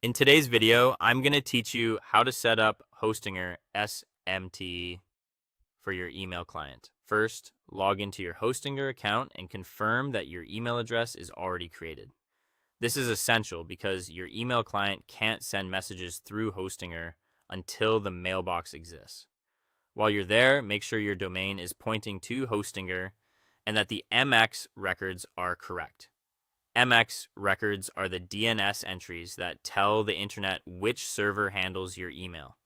In today's video, I'm going to teach you how to set up Hostinger SMTP for your email client. First, log into your Hostinger account and confirm that your email address is already created. This is essential because your email client can't send messages through Hostinger until the mailbox exists. While you're there, make sure your domain is pointing to Hostinger and that the MX records are correct. MX records are the DNS entries that tell the internet which server handles your email.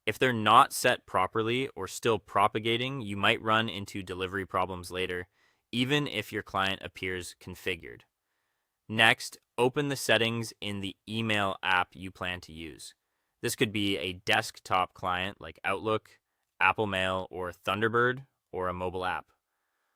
If they're not set properly or still propagating, you might run into delivery problems later, even if your client appears configured. Next, open the settings in the email app you plan to use. This could be a desktop client like Outlook, Apple Mail, or Thunderbird, or a mobile app.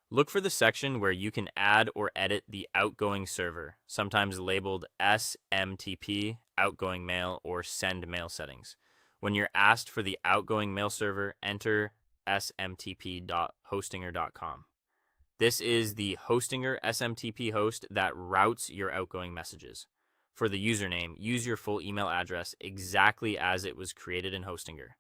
Look for the section where you can add or edit the outgoing server, sometimes labeled SMTP, outgoing mail, or send mail settings. When you're asked for the outgoing mail server, enter smtp.hostinger.com. This is the Hostinger SMTP host that routes your outgoing messages. For the username, use your full email address exactly as it was created in Hostinger.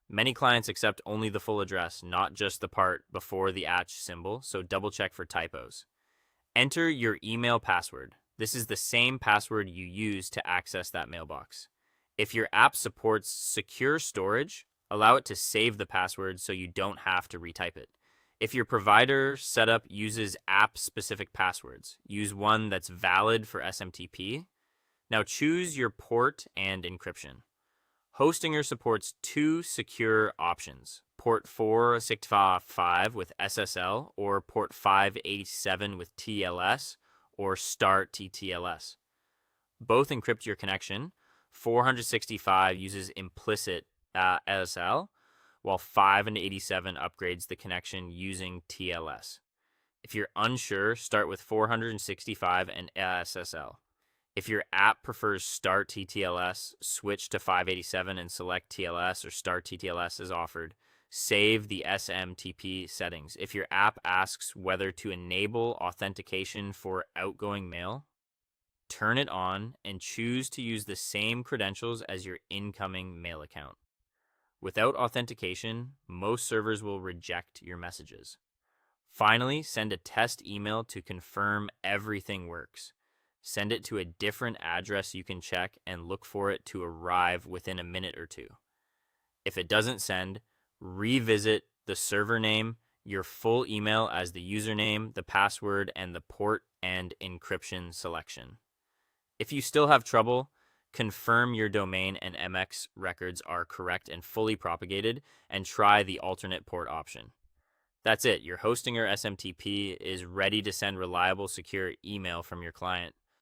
Many clients accept only the full address, not just the part before the @ symbol, so double check for typos. Enter your email password. This is the same password you use to access that mailbox. If your app supports secure storage, allow it to save the password so you don't have to retype it. If your provider setup uses app-specific passwords, use one that's valid for SMTP. Now choose your port and encryption. Hostinger supports two secure options, port 465 with SSL or port 587 with TLS or star TTLS. Both encrypt your connection. 465 uses implicit SSL, while 587 upgrades the connection using TLS. If you're unsure, start with 465 and SSL. If your app prefers Start TTLS, switch to 587 and select TLS or Start TTLS as offered. Save the SMTP settings. If your app asks whether to enable authentication for outgoing mail, turn it on and choose to use the same credentials as your incoming mail account. Without authentication, most servers will reject your messages. Finally, send a test email to confirm everything works. Send it to a different address you can check and look for it to arrive within a minute or two. If it doesn't send, revisit the server name, your full email as the username, the password, and the port and encryption selection. If you still have trouble, confirm your domain and MX records are correct and fully propagated, and try the alternate port option. That's it. Your Hostinger SMTP is ready to send reliable, secure email from your client.